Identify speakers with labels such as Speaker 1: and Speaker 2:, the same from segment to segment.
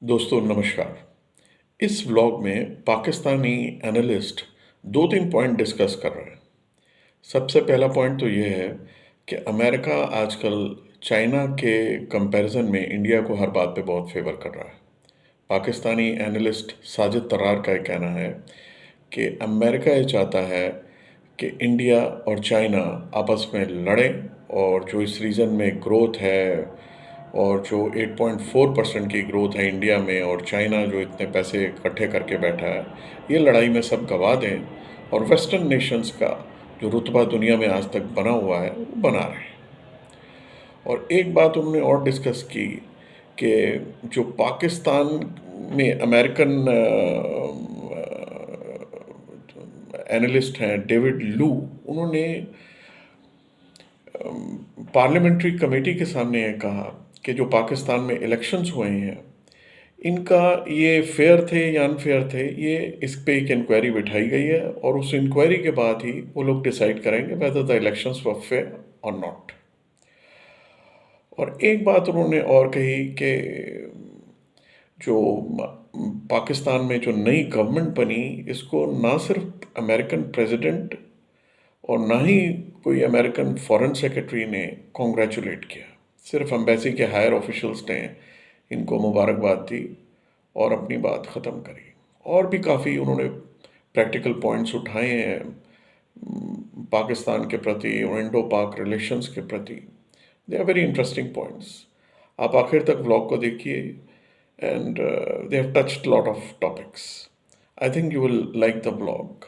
Speaker 1: दोस्तों नमस्कार। इस व्लॉग में पाकिस्तानी एनालिस्ट 2-3 पॉइंट डिस्कस कर रहे हैं। सबसे पहला पॉइंट तो ये है कि अमेरिका आजकल चाइना के कंपैरिजन में इंडिया को हर बात पे बहुत फेवर कर रहा है। पाकिस्तानी एनालिस्ट साजिद तर्रार का ये कहना है कि अमेरिका ये चाहता है कि इंडिया और चाइना आपस में लड़ें और जो इस रीजन में ग्रोथ है और जो 8.4% की ग्रोथ है इंडिया में और चाइना जो इतने पैसे इकट्ठे करके बैठा है, ये लड़ाई में सब गंवा दें और वेस्टर्न नेशंस का जो रुतबा दुनिया में आज तक बना हुआ है वो बना रहे। और एक बात उन्होंने और डिस्कस की कि जो पाकिस्तान में अमेरिकन एनालिस्ट हैं डेविड लू, उन्होंने पार्लियामेंट्री कमेटी के सामने ये कहा कि जो पाकिस्तान में इलेक्शंस हुए हैं इनका ये फेयर थे या अनफेयर थे, ये इस पे एक इंक्वायरी बिठाई गई है और उस इंक्वायरी के बाद ही वो लोग डिसाइड करेंगे whether the elections were fair और नॉट। और एक बात उन्होंने और कही कि जो पाकिस्तान में जो नई गवर्नमेंट बनी इसको ना सिर्फ अमेरिकन प्रेसिडेंट और ना ही कोई अमेरिकन फॉरेन सेक्रेटरी ने कॉन्ग्रेचुलेट किया, सिर्फ एम्बेसी के हायर ऑफिशियल्स ने इनको मुबारकबाद दी और अपनी बात ख़त्म करी। और भी काफ़ी उन्होंने प्रैक्टिकल पॉइंट्स उठाए हैं पाकिस्तान के प्रति और इंडो पाक रिलेशंस के प्रति। They are very interesting points. आप आखिर तक व्लॉग को देखिए and they have touched lot of topics. I think you will like the blog.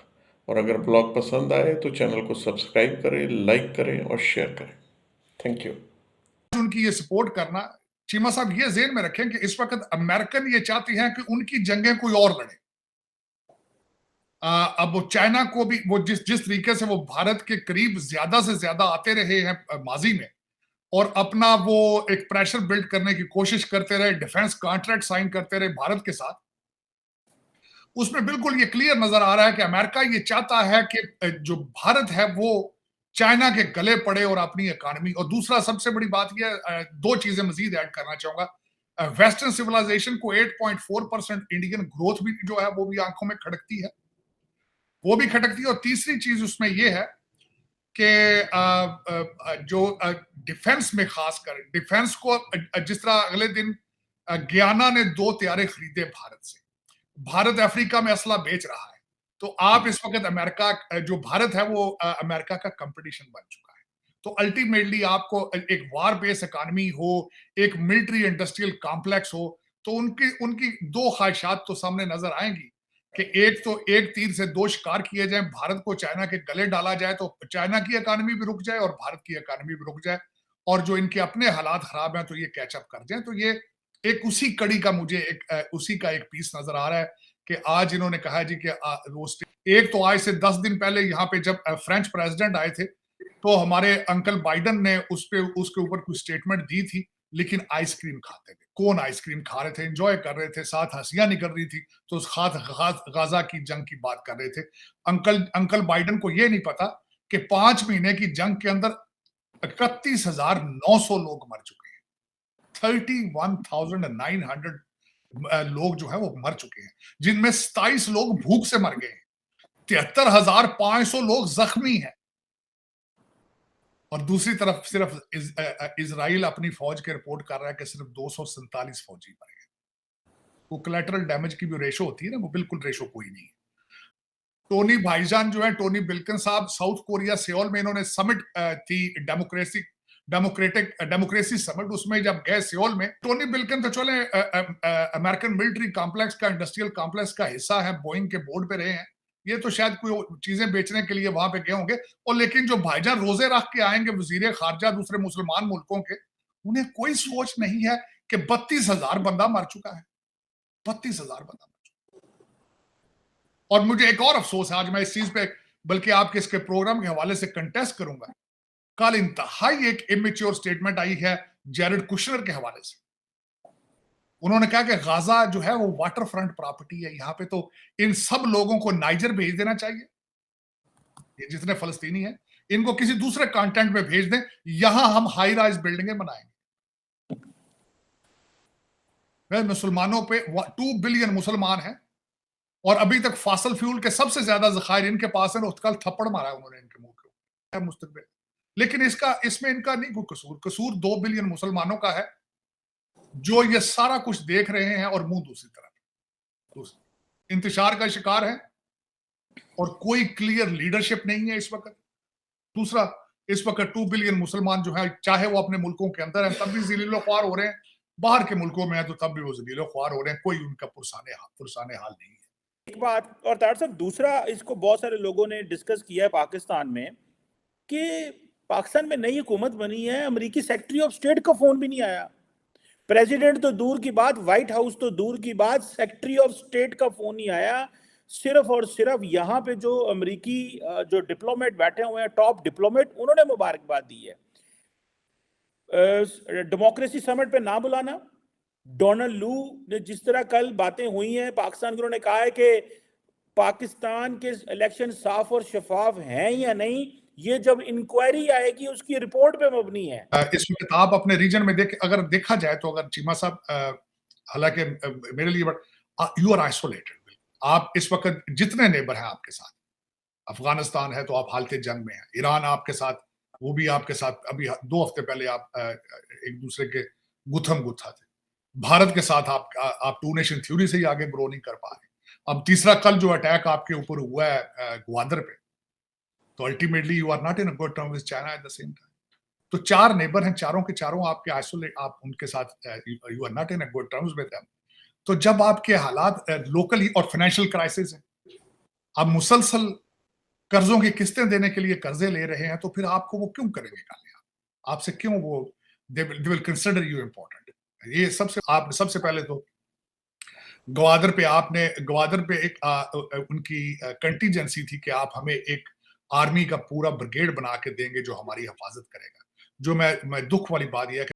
Speaker 1: और अगर ब्लॉग पसंद आए तो चैनल को सब्सक्राइब करें, लाइक करें और शेयर करें। Thank you.
Speaker 2: उनकी ये सपोर्ट करना, चीमा साहब ये जेहन में रखें कि इस वक्त अमेरिकन ये चाहती हैं कि उनकी जंगें कोई और लड़े। अब वो चाइना को भी वो जिस जिस तरीके से वो भारत के करीब ज्यादा से ज्यादा आते रहे हैं माजी में और अपना वो एक प्रेशर बिल्ड करने की कोशिश करते रहे, डिफेंस कॉन्ट्रैक्ट साइन करते रहे भारत के साथ, उसमें बिल्कुल ये क्लियर नजर आ रहा है कि अमेरिका ये चाहता है कि जो भारत है वो चाइना के गले पड़े और अपनी इकोनॉमी। और दूसरा सबसे बड़ी बात यह, दो चीजें मजीद ऐड करना चाहूंगा। वेस्टर्न सिविलाइजेशन को 8.4% इंडियन ग्रोथ भी जो है वो भी आंखों में खटकती है, वो भी खटकती है। और तीसरी चीज उसमें यह है कि जो डिफेंस में खासकर डिफेंस को जिस तरह अगले दिन गयाना ने 2 तैयारे खरीदे भारत से, भारत अफ्रीका में असला बेच रहा है, तो आप इस वक्त अमेरिका जो भारत है वो अमेरिका का कंपटीशन बन चुका है। तो अल्टीमेटली आपको एक वार बेस इकोनॉमी हो, एक मिलिट्री इंडस्ट्रियल कॉम्प्लेक्स हो, तो उनकी उनकी दो ख्वाहिशात तो सामने नजर आएंगी कि एक तो एक तीर से दो शिकार किए जाएं, भारत को चाइना के गले डाला जाए तो चाइना की इकोनॉमी भी रुक जाए और भारत की इकोनॉमी भी रुक जाए, और जो इनके अपने हालात खराब हैं तो ये कैचअप कर जाए। तो ये एक उसी कड़ी का मुझे उसी का एक पीस नजर आ रहा है कि आज इन्होंने कहा है जी कि एक तो आज से 10 दिन पहले यहाँ पे जब फ्रेंच प्रेसिडेंट आए थे तो हमारे अंकल बाइडन ने उसके ऊपर कुछ स्टेटमेंट दी थी, लेकिन आइसक्रीम खाते थे। कौन आइसक्रीम खा रहे थे, एंजॉय कर रहे थे, साथ हंसियां निकल रही थी, तो उस गाजा की जंग की बात कर रहे थे। अंकल बाइडन को यह नहीं पता कि 5 महीने की जंग के अंदर 31,900 लोग मर चुके हैं। 31,900 लोग जो है वो मर चुके हैं, जिनमें 27 लोग भूख से मर गए हैं, 73,500 लोग जख्मी हैं। और दूसरी तरफ सिर्फ इजराइल अपनी फौज के रिपोर्ट कर रहा है कि सिर्फ 247 फौजी मरे हैं। वो कोलैटरल डैमेज की भी रेशो होती है ना, वो बिल्कुल रेशो कोई नहीं है। टोनी भाईजान जो है, टोनी बिल्किन साहब, साउथ कोरिया सियोल में इन्होंने समिट थी डेमोक्रेसी समिट, उसमें जब गए सियोल में, टोनी बिल्किन तो चले अमेरिकन मिलिट्री कॉम्प्लेक्स का, इंडस्ट्रियल कॉम्प्लेक्स का हिस्सा है, बोइंग के बोर्ड पे रहे हैं, ये तो शायद कोई चीजें बेचने के लिए वहां पे गए होंगे। और लेकिन जो भाईजान रोजे रख के आएंगे वजीर खारजा दूसरे मुसलमान मुल्कों के, उन्हें कोई सोच नहीं है कि 32,000 बंदा मर चुका है, 32,000 बंदा। और मुझे एक और अफसोस है, आज मैं इस चीज पे बल्कि आपके इसके प्रोग्राम के हवाले से कंटेस्ट करूंगा। कल इंतहाई एक इमेच्योर स्टेटमेंट आई है जेरेड कुशनर के हवाले से। उन्होंने कहा कि गाजा जो है वो वाटर फ्रंट प्रॉपर्टी है, यहां पे तो इन सब लोगों को नाइजर भेज देना चाहिए, ये जितने फलस्तीनी हैं इनको किसी दूसरे कॉन्टेंट में भेज दें, यहां हम हाई राइज बिल्डिंगें बनाएंगे। मुसलमानों पे 2 बिलियन मुसलमान हैं और अभी तक फॉसिल फ्यूल के सबसे ज्यादा जखायर इनके पास है। और कल थप्पड़ मारा है उन्होंने इनके मुंह के मुस्तकबिल। लेकिन इसमें इनका नहीं कोई कसूर 2 बिलियन मुसलमानों का है जो ये सारा कुछ देख रहे हैं और मुंह दूसरी तरफ इंतशार का शिकार है और कोई क्लियर लीडरशिप नहीं है इस वक्त। दूसरा, इस वक्त 2 बिलियन मुसलमान जो है, चाहे वो अपने मुल्कों के अंदर हैं तब भी ज़लीलो ख्वार हो रहे हैं, बाहर के मुल्कों में है तो तब भी वो ज़लीलो ख्वार हो रहे हैं, कोई उनका पुरसाने हाल नहीं है।
Speaker 3: एक बात और तार साहब, दूसरा इसको बहुत सारे लोगों ने डिस्कस किया है पाकिस्तान में कि पाकिस्तान में नई हुकूमत बनी है, अमेरिकी सेक्रेटरी ऑफ स्टेट का फोन भी नहीं आया। प्रेसिडेंट तो दूर की बात, व्हाइट हाउस तो दूर की बात, सेक्रेटरी ऑफ स्टेट का फोन नहीं आया। सिर्फ और सिर्फ यहाँ पे जो अमेरिकी जो डिप्लोमेट बैठे हुए हैं, टॉप डिप्लोमेट, उन्होंने मुबारकबाद दी है। डेमोक्रेसी समिट पे ना बुलाना, डोनाल्ड लू ने जिस तरह कल बातें हुई हैं पाकिस्तान के, उन्होंने कहा है कि पाकिस्तान के इलेक्शन साफ और शफाफ हैं या नहीं, ये जब इंक्वायरी आएगी उसकी रिपोर्ट पे मबनी है।
Speaker 2: इस वक्त आप अपने रीजन में अगर देखा जाए तो, अगर चीमा साहब, हालांकि मेरे लिए यू आर आइसोलेटेड। आप इस वक्त जितने नेबर हैं आपके साथ, अफगानिस्तान है तो आप हालत जंग में है, ईरान आपके साथ, वो भी आपके साथ अभी 2 हफ्ते पहले आप एक दूसरे के गुत्थम गुत्था थे। भारत के साथ आप 2 नेशन थ्योरी से ही आगे ग्रो नहीं कर पा रहे। अब तीसरा, कल जो अटैक आपके ऊपर हुआ है ग्वादर पे, तो ultimately you are not in a good term with China at the same time. तो 4 नेबर हैं, चारों के चारों आपके आइसोलेट, आप उनके साथ you are not in a good terms with them. तो जब आपके हालात लोकली और फाइनेंशियल क्राइसिस है, आप मुसलसल कर्जों की किस्तें देने के लिए कर्जे ले रहे हैं, तो फिर आपको वो क्यों करेंगे कामयाब? आपसे क्यों वो they will consider you important? ये सबसे पहले तो ग्वादर पे एक उनकी कंटीजेंसी थी कि आप हमें एक आर्मी का पूरा ब्रिगेड बना के देंगे जो हमारी हिफाजत करेगा। जो मैं दुख वाली बात यह है कि